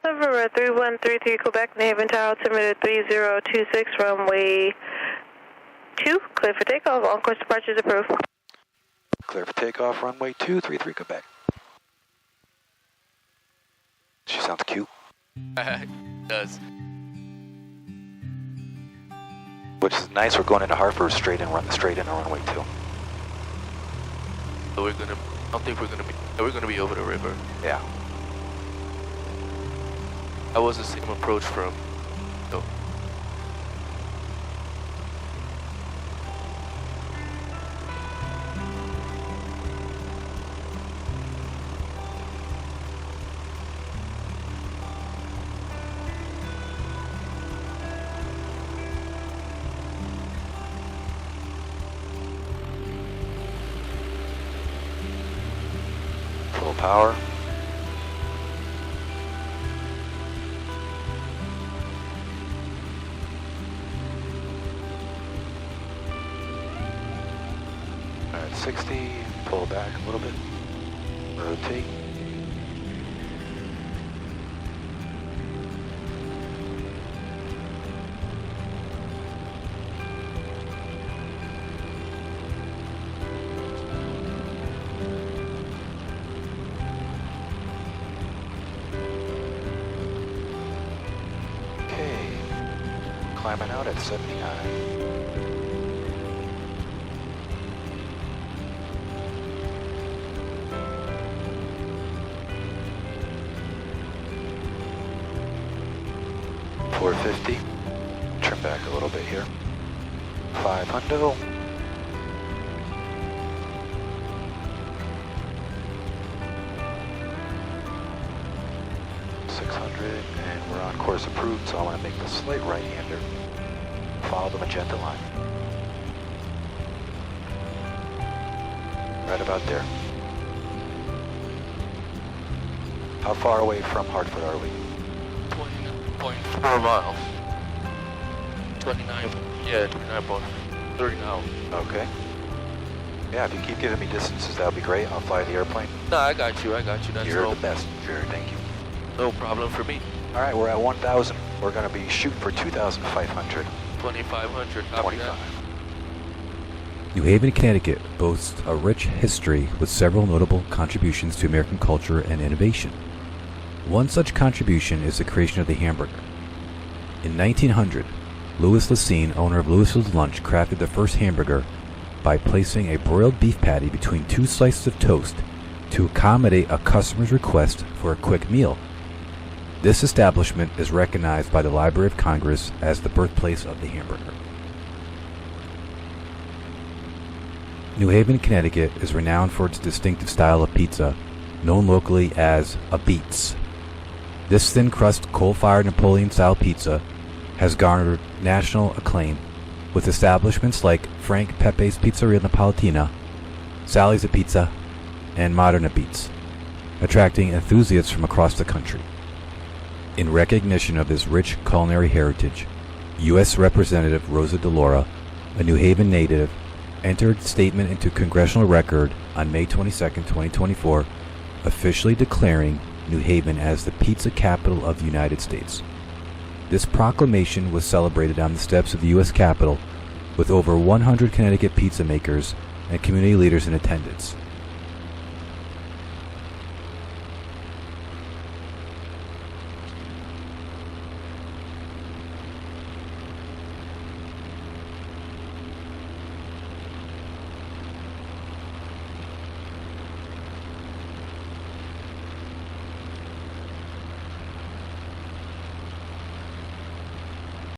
November 3133 Quebec, New Haven Tower, altimeter 3026, runway 2, clear for takeoff, on course departures approved. Clear for takeoff, runway 233 Quebec. She sounds cute. It does. Which is nice, we're going into Hartford straight in runway 2. So we're gonna, I don't think we're gonna be over the river. Yeah. That was the same approach from, so. Full power. Alright, 60, pull back a little bit, rotate. Climbing out at 79. $450. Trim back a little bit here. 500. And we're on course approved, so I want to make the slight right-hander. Follow the magenta line. Right about there. How far away from Hartford are we? 20.4 miles. 29, yeah, 29.30 now. Okay. Yeah, if you keep giving me distances, that'll be great. I'll fly the airplane. No, I got you. That's You're the best, Jared. Thank you. No problem for me. All right, we're at 1,000. We're going to be shooting for 2,500. 2,500. 25. New Haven, Connecticut boasts a rich history with several notable contributions to American culture and innovation. One such contribution is the creation of the hamburger. In 1900, Louis Lacine, owner of Louisville's Lunch, crafted the first hamburger by placing a broiled beef patty between two slices of toast to accommodate a customer's request for a quick meal. This establishment is recognized by the Library of Congress as the birthplace of the hamburger. New Haven, Connecticut is renowned for its distinctive style of pizza, known locally as a Beats. This thin-crust, coal-fired Napoleon-style pizza has garnered national acclaim, with establishments like Frank Pepe's Pizzeria Napolitana, Sally's a Pizza, and Moderna Beats, attracting enthusiasts from across the country. In recognition of this rich culinary heritage, U.S. Representative Rosa DeLauro, a New Haven native, entered statement into congressional record on May 22, 2024, officially declaring New Haven as the pizza capital of the United States. This proclamation was celebrated on the steps of the U.S. Capitol with over 100 Connecticut pizza makers and community leaders in attendance.